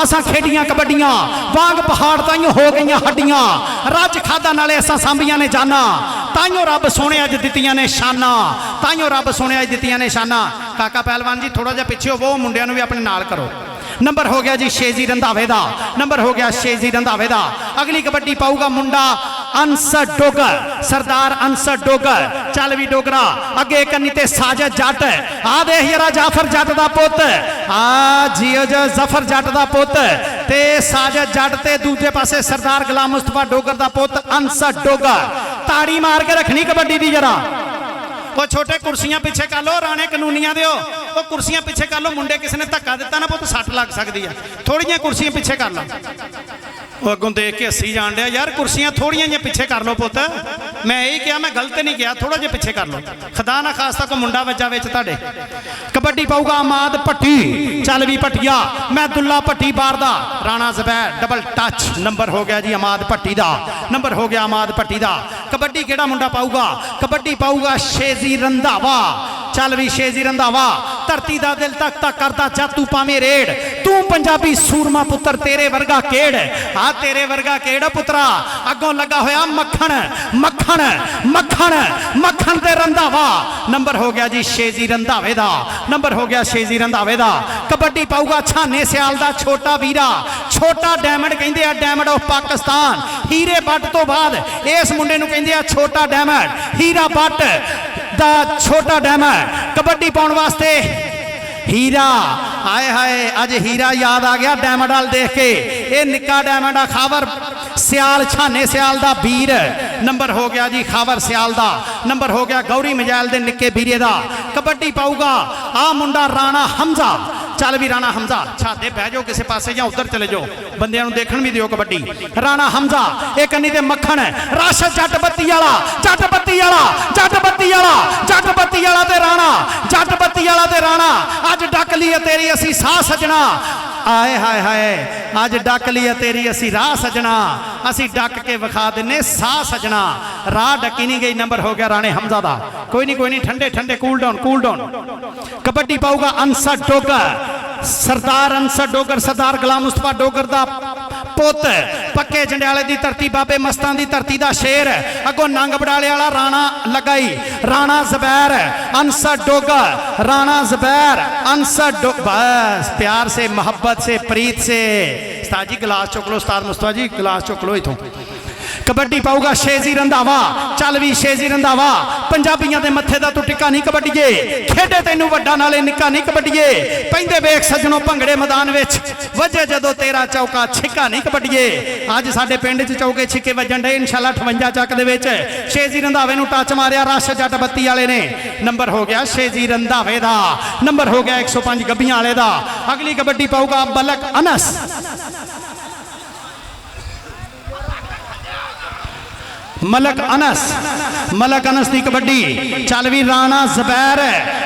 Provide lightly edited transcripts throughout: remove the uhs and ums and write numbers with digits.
असां खेडियां कबड्डियां वांग पहाड़ ताइयों हो गई हड्डियां रज खादा नाले असां सांभियां ने जाना ताइयों रब सोने अज दित्तियां ने शाना ताइयों रब सोने अज दित्तियां ने शाना। काका पहलवान जी थोड़ा जिहा पिछे होवो मुंडियां नूं भी अपने नाल करो। नंबर हो गया जी शेजी रंधावे दा नंबर हो गया शेजी रंधावे दा। अगली कबड्डी पाऊगा मुंडा अंसर डोगर सरदार अंसर डोगर चल भी डोगरा अगे कन्नी ते साजद जट आ देख यारा जाफर जट दा पुत आ जियो जो जफर जट दा पुत ते साजद जट ते दूजे पासे सरदार गुलाम मुस्तफा डोगर दा पुत अंसर डोगर। ताड़ी मार के रखनी कबड्डी दी जरा। वो छोटे कुर्सियां पिछे कर लो राणे कानूनिया दियो वो कुर्सियां पिछे कर लो मुंडे किसी ने धक्का दिता ना पुत सट लग सकती है थोड़ियां कुर्सियां पिछे कर लो। वो अगों देख के हसी जान दिया यार कुर्सियां थोड़ियां जी पिछे कर लो पुत मैं यही कहा मैं गलत नहीं किया थोड़ा जिहा पिछे कर लो खुदा ना खास्ता को मुंडा वजा विच तुहाडे। कबड्डी पाऊगा अमाद भट्टी चल भी भट्टिया मैं दुल्ला भट्टी बार दा Rana Zubair double touch. Number हो गया जी अमाद भट्टी दा नंबर हो गया अमाद भट्टी दा। कबड्डी केड़ा मुंडा पाऊगा कबड्डी पाऊगा शेजी रंधावा चल भी शेजी रंधावा। धरती दा दिल तक तक करदा जा तू पावे रेड़ तू पंजाबी सूरमा पुत्र तेरे वर्गा केड़ आ तेरे वर्गा केड़ पुत्रा अगों लगा होया मक्खन मक्खन मक्खन मक्खन ते रंधावा। नंबर हो गया जी शेजी रंधावे दा नंबर हो गया शेजी रंधावे दा। कबड्डी पाऊगा छाने सियाल दा छोटा वीरा छोटा डायमंड कहंदे आ डायमंड ऑफ पाकिस्तान हीरे बट तो बाद इस मुंडे नूं कहंदे आ छोटा डायमंड हीरा बट दा छोटा डायमंड। कबड्डी पाउण वास्ते हीरा हाय हाय अज हीरा याद आ गया डायमंड वाल देख के ये निक्का डायमंड आ खावर सियाल छाने सियाल दा वीर। नंबर हो गया जी खावर सियाल दा नंबर हो गया गौरी मजैल दे निक्के वीरे दा। कबड्डी पाऊगा आ मुंडा राणा हमजा चल भी राणा हमजा छाते बह जाओ किसी पासे या उधर चले जाओ बंदियां देखण भी दिओ। कबड्डी राणा हमजा एक कन्नी ते मक्खन रश जट बत्ती वाला जट बत्ती वाला जट बत्ती वाला जट बत्ती वाला ते राणा जट बत्ती वाला ते राणा अज डक लिए तेरी असी साह सजना आए हाय हाय अज डक लिए तेरी असी राह सजना असी डक के विखा दिने साह सजना राह डकी नहीं गई। नंबर हो गया राणे हमजा दा। कोई नहीं ठंडे ठंडे कूल डाउन। कबड्डी पाऊगा अंसर डोगर सरदार अंसर डोगर सरदार गुलाम मुस्तफा डोगर दा पुत पक्के जंडियाले दी धरती बाबे मस्तां दी धरती दा शेर अगों नंग बड़ाले वाला राणा लगाई राणा ज़ुबैर अंसर डोगर राणा ज़ुबैर अंसर बस प्यार से मोहब्बत से प्रीत से। उस्ताद जी गिलास चुक लो उस्ताद मुस्तफा जी गिलास चुक लो इथों। कबड्डी पाऊगा शेजी रंधावा चल भी शेजी रंधावा पंजाबियों के मत्थे दा तू टिक्का नहीं कबड्डीए खेडे तेनू वड्डा नाले निक्का नहीं कबड्डीए पैंदे वेख सजनों भंगड़े मैदान विच वजे जदों तेरा चौका छिक्का नहीं कबड्डीए। अज साडे पिंड च चौके छिक्के वजन डे इंशाअल्लाह 58 चक दे विच शेजी रंधावे नू टच मारिया रश जट बत्ती वाले ने। नंबर हो गया शेजी रंधावे दा नंबर हो गया 105 गब्बियां वाले दा। अगली कबड्डी पाऊगा मलक अनस मलक अनस की कबड्डी चल भी राणा ज़ुबैर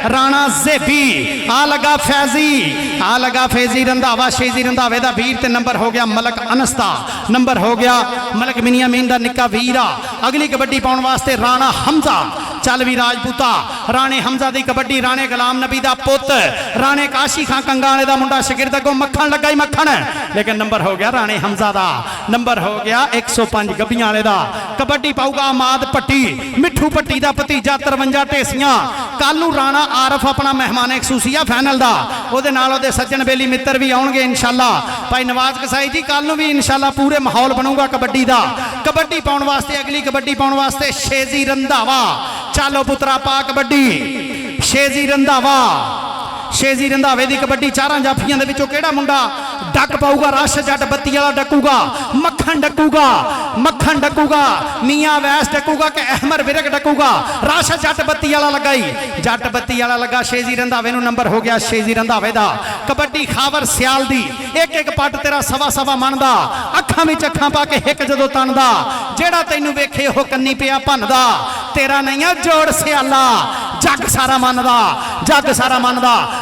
राणा ज़ेबी आ लगा फैजी रंधावा शेजी रंधावे दा वीर ते नंबर हो गया मलक अनस दा नंबर हो गया मलक मिनियामीन दा निक्का वीरा। अगली कबड्डी पाउण वास्ते राणा हमजा चल भी राजपूता राणे हमजा दी कबड्डी राणे गुलाम नबी दा पुत राणे काशी खां कंगाले दा मुंडा शगिरद अगों मक्खन लगा ही मक्खन लेकिन नंबर हो गया राणे हमजा दा नंबर हो गया 105 गब्बियां वाले दा। कबड्डी पाऊगा अमाद भट्टी मिठू भट्टी दा भतीजा 53 ढेसियां कल नूं राणा आरफ अपना मेहमान खसूसिया फैनल दा ओदे नाल ओदे सज्जन बेली मित्र भी आउणगे इंशाअल्लाह। भाई नवाज कसाई जी कल नूं भी इंशाअल्लाह पूरे माहौल बनूगा कबड्डी दा। कबड्डी पाउण वास्ते अगली कबड्डी पाउण वास्ते शेजी रंधावा चलो पुत्रा पा कबड्डी शेजी रंधावे दी कबड्डी चारां जाफियां दे विचों केड़ा मुंडा डक पाऊगा रश जट बत्ती वाला डकूगा मक्खन डकूगा मियां वैस डकूगा कि अहमद विरक डकूगा रश जट बत्ती वाला लगाई जट बत्ती वाला लगा शेजी रंधावे नूं नंबर हो गया शेजी रंधावे दा। कबड्डी खावर सियाल दी एक एक पट तेरा सवा मन दा अखां विच अखां पा के हिक जदों तनदा जेड़ा तैनूं वेखे ओह कन्नी पिया भनदा तेरा नहीं है जोड़ सियाला जग सारा मनदा।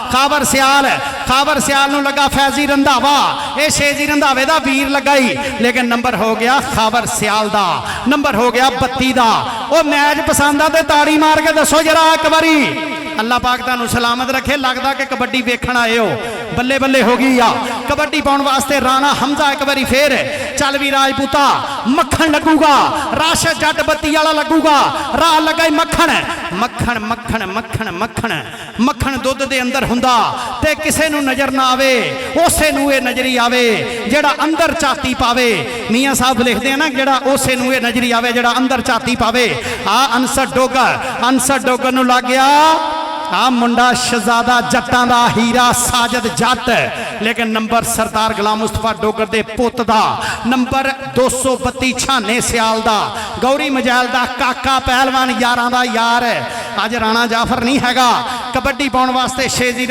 खावर सियाल नूं लगा फैजी रंधावा ये शेजी रंधावे दा वीर लगाई लेकिन नंबर हो गया खावर सियाल दा नंबर हो गया 32 दा। ओ मैच पसंद आ ते ताड़ी मार के दसो जरा एक बारी अल्लाह पाक तुहानू सलामत रखे। लगता कि कबड्डी वेखण आए हो, बल्ले बल्ले हो गई आ। कबड्डी पाउण वास्ते राणा हमजा एक बारी फिर चल भी राजपूता मक्खण लगूगा, राशिद जट बत्ती वाला लगूगा, राह लगा ही मक्खण मक्खण मक्खण मक्खण मक्खण मक्खण दुध दे अंदर हुंदा ते किसे नू नजर ना आवे, उसे नू ये नजरी आवे जेड़ा अंदर झाती पावे। मियाँ साहब लिखते हैं ना, जेड़ा उसे नू ये नजरी आवे जेड़ा अंदर झाती पावे। आ अनसर डोगर नू लग गया आ मुंडा शहजादा जट्टां दा हीरा साजिद जट, लेकिन नंबर सरदार गुलाम मुस्तफा डोगर दे पुत दा, नंबर 232 छाने सियाल दा, गौरी मजैल दा काका पहलवान यारां दा यार। अज राणा जाफर नहीं हैगा। कबड्डी पाउण वास्ते शेजी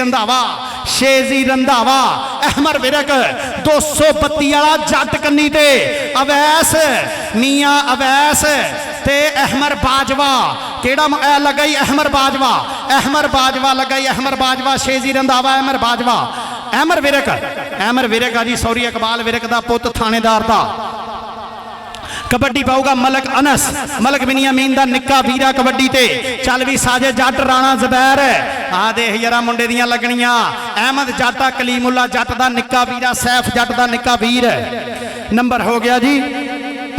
रंधावा अहमर विरक 232 वाला जट कन्नी ते अवैस मियाँ अवैस ते अहमर बाजवा केड़ा लगा ही अहमर बाजवा लगा ही अहमर बाजवा शेजी रंधावा अहमर विरक जी सॉरी इकबाल विरक दा पुत थानेदार दा। कबड्डी पाऊगा मलक अनस मलक बिनियामीन दा निक्का वीरा कबड्डी ते चल भी साजे जट राणा ज़बैर आ देख जरा मुंडे दियां लगनियां। अहमद जट कलीमुल्ला जट दा निक्का वीरा सैफ जट दा निक्का वीर। नंबर हो गया जी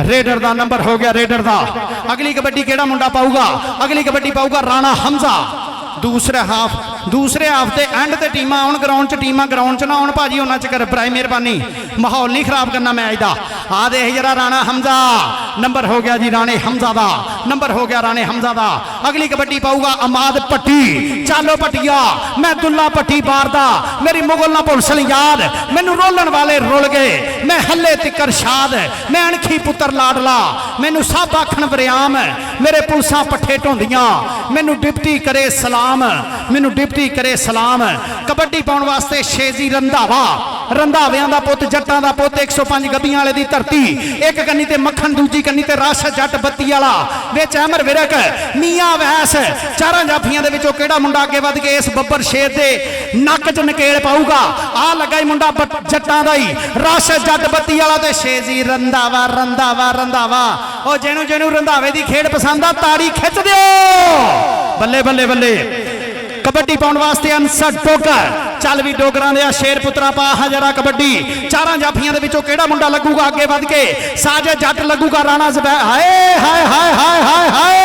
रेडर दा, नंबर हो गया रेडर दा। अगली कबड्डी केड़ा मुंडा पाऊगा? अगली कबड्डी पाऊगा राणा हमजा। दूसरे हाफ के एंड ते टीमां आउण ग्राउंड च ना आउण भाजी, उन्हां चकर बराए मेहरबानी माहौल नहीं खराब करना मैच का। आ देख जरा राणा हमजा, नंबर हो गया जी राणे हमजा दा, नंबर हो गया राणे हमजा दा। अगली कबड्डी पाऊगा अमाद भट्टी। चालो भट्टिया मैं दुल्ला भट्टी बारदा, मेरी मुगल ना पुलसन याद, मैनू रोलन वाले रुल गए, मैं हले तिकर शाद, मैं अणखी पुत्र लाडला, मैनू सब आखण वरियाम, मेरे पुलसा पट्ठे ढोंदियां, मैनू डिप्टी करे सलाम, मैनू डिप्टी करे सलाम। कबड्डी पाउण वास्ते शेजी रंधावियां दा पुत जट्टां दा पुत 105 गद्दियां वाले दी धरती। एक कन्नी ते मक्खन, दूजी कन्नी ते राशिद जट बत्ती वाला, विच अहमर विरक मियाँ वैस। चारां जाफियां दे विचों केड़ा मुंडा अगे वध के इस बब्बर शेर दे नक च नकेल पाऊगा? आ लगा ही मुंडा जट्टां दा ही राशिद जट बत्ती वाला ते शेजी रंधावा। ओ जेनू रंधावे दी खेड पसंद आ ताड़ी खिच दिओ, बल्ले बल्ले बल्ले। कबड्डी पाउण वास्ते अनसर डोगर चल भी डोगरां दे शेर पुत्रा पा हजरा कबड्डी। चारां जाफियां दे विचों केड़ा मुंडा लगूगा अगे वध के? साजिद जट लगूगा राणा ज़बैर। हाय हाय हाय हाय हाय हाय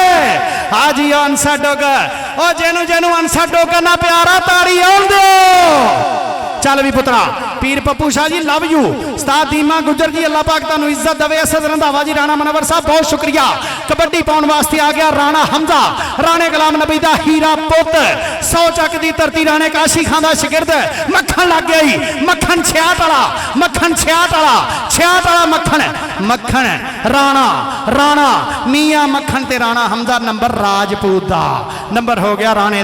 हाजी अनसर डोगर। ओ जेनू अनसर डोगर ना प्यारा ताड़ी आउण दिओ। चल भी पुत्रा पीर पप्पू शाह जी लव यू। उस्ताद दीमा गुजर जी अल्लाह पाक तुहानू इज्जत देवे। असद रंधावा जी राणा मनवर साहब बहुत शुक्रिया। कबड्डी पाउण वास्ते आ गया राणा हमजा, राणे गुलाम नबी दा हीरा पुत, 100 चक दी धरती, राणे काशी खां दा शिगिरद। मक्खन लग गया ही, मक्खन 66 वाला मक्खन राणा मियाँ मक्खन ते राणा हमजा। नंबर राजपूत दा, नंबर हो गया राणे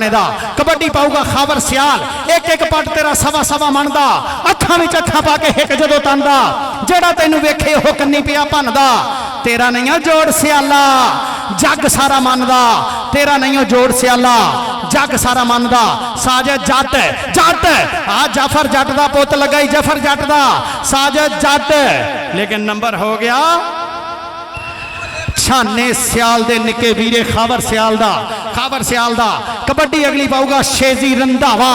दा। कबड्डी पाऊगा खावर सियाल। एक पट तेरा सवा मनदा, अखां विच अखां पा के हिक जदों तंदा, जेड़ा तैनू वेखे ओह कन्नी पिया भनदा। तेरा नहीं जोड़ सियाला जग सारा मनदा, तेरा नहीं जोड़ सियाला जग सारा मनदा। साजिद जट आ जाफर जट दा पुत लगा ही जफर जट दा, साजिद जट। लेकिन नंबर हो गया छाने सियाल दे निके वीरे खावर सियाल दा। कबड्डी अगली पाऊगा शेजी रंधावा।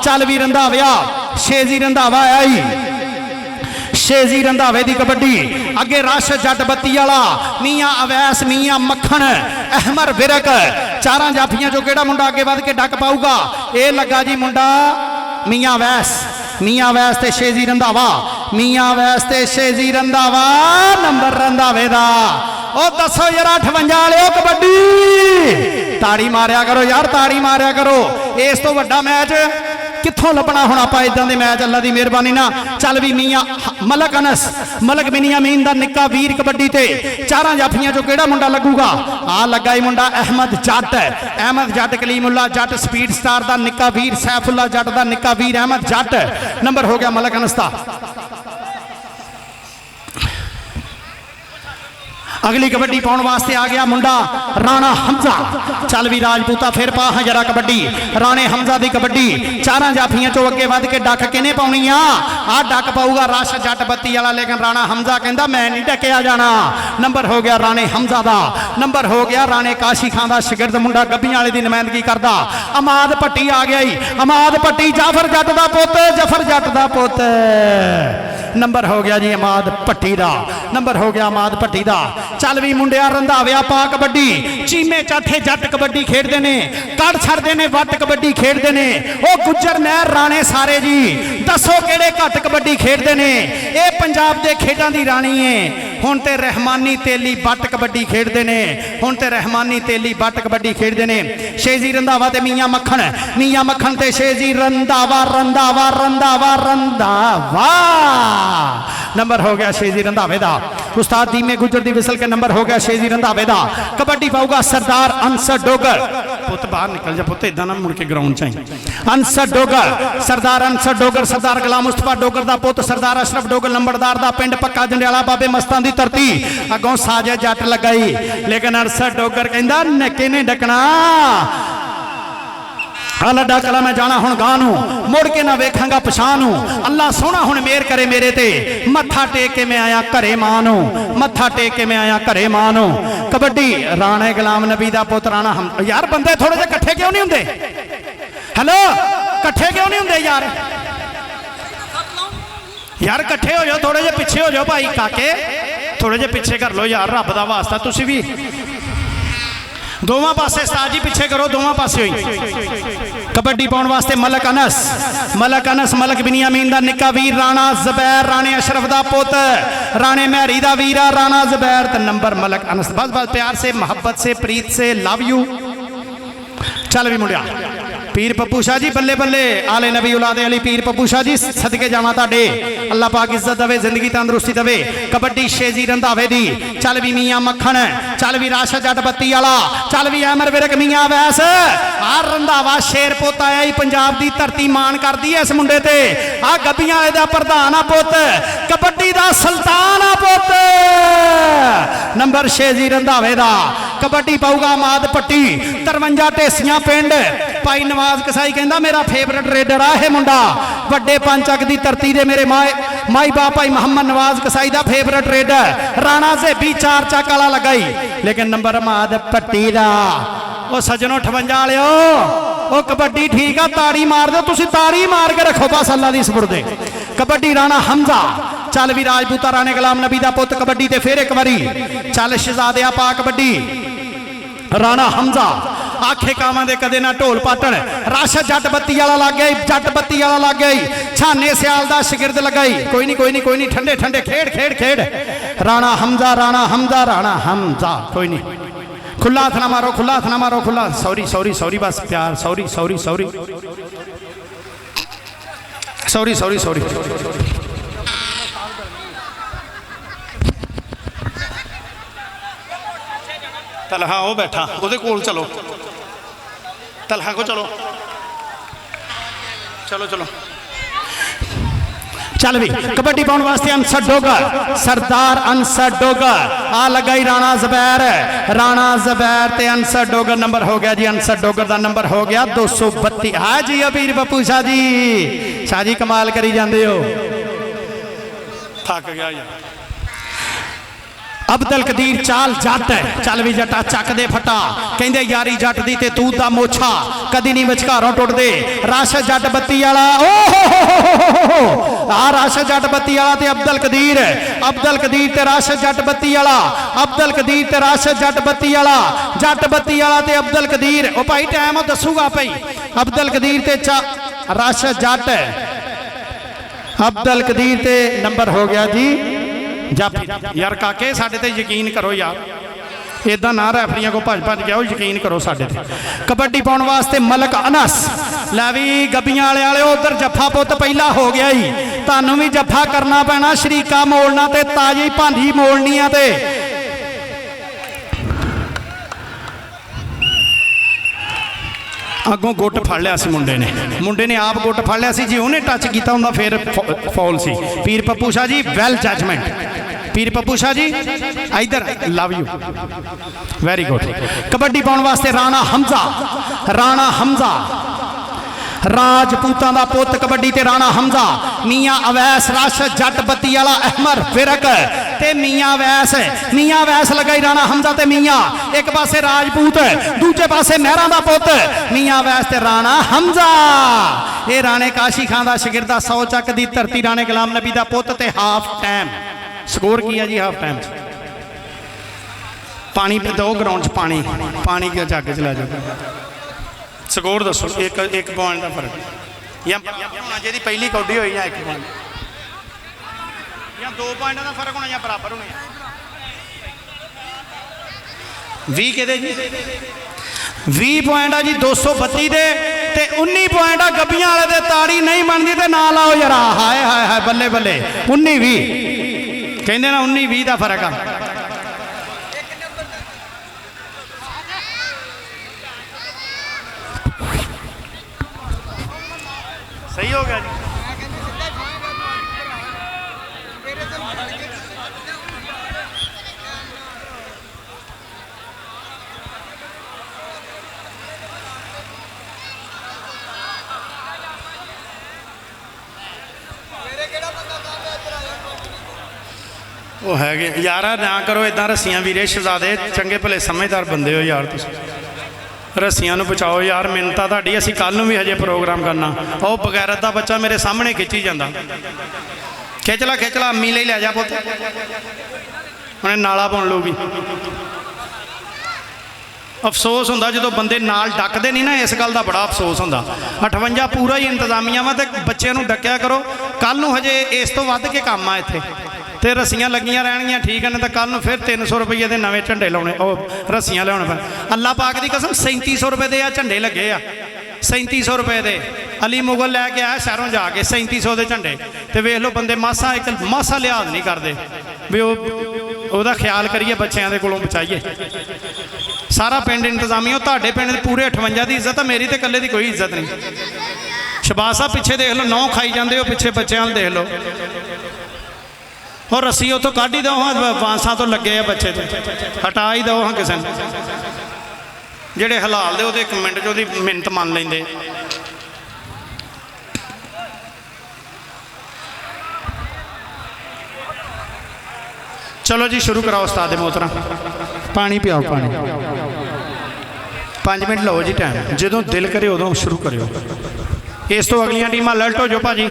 चल भी रंधाविया शेजी रंधावा आई, शेजी रंधावे दी कबड्डी। अगे राशिद जट बत्ती वाला, मियाँ अवैस, मियाँ मक्खन, अहमर विरक। चारां जाफियां जो केड़ा मुंडा अगे वध के डक पाऊगा? ये लगा जी मुंडा मियाँ वैस ते शेजी रंधावा, मियाँ वैस ते शेजी रंधावा। नंबर रंधावे दा। ओ दसो जरा 58 वाले कबड्डी ताड़ी मारिया करो यार, ताड़ी मारिया करो। इस तो वड्डा मैच कित्थों लभना हुण आपां इदां दे मैच अल्लाह दी मेहरबानी ना। चल भी मियाँ मलक अनस मलक बिनियामीन दा निक्का वीर कबड्डी ते। चारां जाफियां जो केड़ा मुंडा लगूगा? आ लगा ही मुंडा अहमद जट कलीमुल्ला जट स्पीड स्टार दा निक्का वीर, सैफुल्ला जट दा निक्का वीर अहमद जट। नंबर हो गया मलक अनस दा। अगली कबड्डी पाने वास्ते आ गया मुंडा राणा हमजा। चल भी राजपूता फिर पा हाँ जरा कबड्डी। राणे हमजा की कबड्डी चार जाफियां चो अगे वध के डक किने पाउनी आ डक पाऊगा रश जट बत्ती वाला, लेकिन राणा हमजा कहता मैं नहीं डकिया जाना। नंबर हो गया राणे हमजा का, नंबर हो गया राणे काशी खां का शिगिरद मुंडा गब्बियां वाले की नुमाइंदगी करता। अमाद भट्टी आ गया ही, अमाद भट्टी जाफर जट का पुत, जफर जट का पुत। नंबर हो गया जी अमाद भट्टी का, नंबर हो गया अमाद भट्टी का। चल भी मुंडिया रंधाविया पा कबड्डी। चीमे चाठे जट कबड्डी खेडते ने, कड़ छड़ते ने वट कबड्डी खेडते ने। ओ गुज्जर नहर राणे सारे जी दसो केड़े घट कबड्डी खेडते ने। ये पंजाब के खेडों की राणी है। हुण ते रहमानी तेली बट कबड्डी खेडते ने, हुण ते रहमानी तेली बट कबड्डी खेडते ने। शेजी रंधावा ते मियां मक्खन, मियां मक्खन ते शेजी रंधावा, रंधावा रंधावा रंधावा। नंबर हो गया शेजी रंधावे दा। उस्ताद दीमे गुजर दी विसल के नंबर हो गया शेजी रंधावे दा। कबड्डी पाऊगा सरदार अंसर डोगर। पुत बाहर निकल जा पुत, इदा ना मुड़ के ग्राउंड चाहिए। अंसर डोगर, सरदार अंसर डोगर, सरदार गुलाम मुस्तफा डोगर दा पुत, सरदार अशरफ डोगर लंबड़दार दा पिंड पक्का जंडियाला बाबे मस्तां दी धरती। अगों साजे जट लगाई, लेकिन अंसर डोगर कहंदा नके ने डकना। लड्डा कला मैं जाना हुण गां नूं, मुड़ के ना वेखांगा पछां नूं। अल्लाह सोहना हुण मेहर करे मेरे ते, मत्था टेक के मैं आया घरे मां नूं, मत्था टेक के मैं आया घरे मां नूं। कबड्डी राणे गुलाम नबी दा पुत राणा हम। यार बंदे थोड़े जे कट्ठे क्यों नहीं हुंदे? हेलो कट्ठे क्यों नहीं हुंदे यार? यार कट्ठे हो जाओ, थोड़े जे पिछे हो जाओ भाई काके, थोड़े जे पिछे कर लो यार, रब दा वास्ता। तुसी भी दोवां पासे उस्ताद जी पिछे करो, दोवां पासे होई। कबड्डी पाउण वास्ते मलक अनस, मलक अनस मलक बिनियामीन दा निक्का वीर राणा ज़ुबैर, राणे अशरफ दा पुत, राणे महरी दा वीरा राणा ज़ुबैर। तो नंबर मलक अनस। बस बस प्यार से मोहब्बत से प्रीत से लव यू। चल भी मुंडिया पीर पप्पू शाह जी बल्ले बल्ले, आले नबी औलादे अली पीर पप्पू शाह जी सदके जावा ताडे। अल्लाह पाक इज्जत दवे, जिंदगी तंदुरुस्ती दवे। कबड्डी शेजी रंधावे दी। चल भी मियां मक्खन, चल भी राशा जट बत्ती वाला, चल भी अमर विरक मियां वैस। आ रंधावा शेर पुत आया ही पंजाब दी धरती मान करदी है इस मुंडे ते। आ गब्बियां वाले दा प्रधान आ पुत, कबड्डी दा सुल्तान आ पुत। नंबर शेजी रंधावे दा। कबड्डी पाऊगा माद पट्टी 53 ढेसियां पिंड। भाई नवाज कसाई कहंदा मेरा फेवरेट रेडर आ है मुंडा, वड्डे पंचक दी धरती दे मेरे माई बाप भाई मोहम्मद नवाज कसाई दा फेवरेट रेडर। राणा ज़ेबी 4 चक वाला लगाई, लेकिन नंबर माद पट्टी दा। ओ सजनों 58 वालियो, ओ कबड्डी ठीक आ, ताड़ी मार दो तुसी, ताड़ी मार के रखो बस अल्लाह दी सुपुर्दे। कबड्डी राणा हमजा। चल भी राजपूता राणे गुलाम नबी दा पुत कबड्डी ते फिर एक बारी। चल शहजादिया पा कबड्डी राणा हमजा। आखे कावां दे कदे ना ढोल पाटण। रश जट बत्ती वाला लग गई, जट बत्ती वाला लग गई। छाने सियाल दा शिगिरद लगाई। कोई नहीं कोई नहीं कोई नहीं, ठंडे ठंडे खेड़ खेड़ खेड़। राणा हमजा राणा हमजा राणा हमजा। कोई नहीं, खुला हथ ना मारो, खुला हथ ना मारो, खुला। सॉरी सॉरी सॉरी बस प्यार, sorry sorry sorry sorry sorry sorry. Talha वो बैठा, ਉਹਦੇ ਕੋਲ चलो, तलहा को चलो चलो चलो। चल भी कबड्डी पाउण वास्ते अंसर डोगर, सरदार अंसर डोगर। आ लगाई राणा ज़ुबैर, राणा ज़ुबैर ते अंसर डोगर। नंबर हो गया जी अंसर डोगर का नंबर हो गया 232। हाँ जी अबीर पप्पू शाह जी, शाह जी कमाल करी जाते हो। थक गया यार। अब्दुल कदीर चाल जट। चल भी जटा चक दे फटा, कहंदे यारी जट दी ते तू दा मोछा कदी नहीं विचकारों टुटदे। रश जट बत्ती वाला, ओ आ रश जट बत्ती वाला ते अब्दुल कदीर, अब्दुल कदीर ते रश जट बत्ती वाला, अब्दुल कदीर ते रश जट बत्ती वाला, जट बत्ती वाला ते अब्दुल कदीर। ओ भाई टाइम दसूगा भाई। अब्दुल कदीर ते रश जट, अब्दुल कदीर ते नंबर हो गया जी जाफी। यार काके साडे ते यकीन करो यार, इदा ना रैफरियां को भज भज गया, यकीन करो साडे ते। कबड्डी पाउण वास्ते मलक अनस। लै भी गब्बियां वाले उधर जफ्फा पुत पहला हो गया ही, तुहानू भी जफ्फा करना पैना। शरीका मोड़ना ते ताजी भांजी मोड़नी है। ते अगों गुट फड़ लिया सी मुंडे ने आप गुट फड़ लिया सी। जे उन्हें टच किया होंदा फिर फौल सी। पीर पप्पू शाह जी वेल जजमेंट, पीर पप्पू शाह जी इधर love you very good. Kabaddi पाने वास्ते राणा हमजा, राणा हमजा राजपूतां दा पुत कबड्डी ते राणा हमजा, मियाँ अवैस रश जट बत्ती वाला अहमर फिरक ते मियाँ वैस लगाई राणा हमजा ते मियाँ, एक पासे राजपूत दूजे पासे मेहरा दा पुत मियाँ वैस ते राणा हमजा। ये राणे काशी खां दा शागिर्दा 100 चक दी धरती राणे गुलाम नबी दा पुत ते हाफ टाइम स्कोर किया जी। हाफ टाइम पानी दो ग्राउंड च पानी पानी के जग च लै जाओ। स्कोर दसो एक पॉइंट का फर्क या जी पहली कौडी हुई या 1 पॉइंट या 2 पॉइंट का फर्क होना या बराबर होने 20 के जी 20 पॉइंट आ जी 232 दे ते 19 पॉइंट आ गब्बियां वाले दे। ताड़ी नहीं बनती तो ना लाओ यार। हाय हाय हाय बल्ले बल्ले 19-20 कहते ना 19-20 का फर्क आ। सही हो गया जी। वो है यार ना करो इदा रस्सियां वीरे शहजादे चंगे भले समझदार बंदे हो यार। तुम रस्सियां बचाओ यार। मिन्नत तुहाडी असीं कल भी हजे प्रोग्राम करना। वो बगैरत का बच्चा मेरे सामने खिंची जाता। खिचला अम्मी ले लै जा पुत उन्हें नाला पाउण लूगी। अफसोस होंदा जो बंदे नाल डकदे नहीं ना, इस गल का बड़ा अफसोस होंदा। 58 पूरा ही इंतजामिया वा तो बच्चे डकिया करो। कल हजे इस तो वध के काम आ इत्थे तो रस्सियां लगियां रहनियां ठीक है। तो कल फिर 300 रुपये के नवे झंडे लाने रस्सियां लिया पैन। अल्लाह पाक की कसम 3700 रुपये के झंडे लगे आ। 3700 रुपये के अली मुगल लैके आया शहरों जाके 3700 के झंडे। तो वेख लो बंदे मासा एक मासा लिहाज नहीं करते भी वह ख्याल करिए बच्चों के कोलों बचाइए। सारा पिंड इंतजामिया तुहाडे पिंड पूरे 58 की इज्जत है, मेरी तो कल्ले की कोई इज्जत नहीं। शबाज साहब पिछे देख लो 9 खाई जाते हो, पिछे बच्चों देख लो। और रस्सी उतों कढ़ ही दो हाँ, बांसा तो लगे है बच्चे तो हटा ही दो हाँ किसी ने। जेडे हलाल दे वो 1 मिनट च उसकी मिन्नत मान लेंदे। चलो जी शुरू कराओ उस्ताद मोहतरम। पानी पियाओ पानी। 5 मिनट लो जी टाइम, जो दिल करे उदों शुरू करो। इस तो अगलियां टीमां अलर्ट हो जाओ भाजी।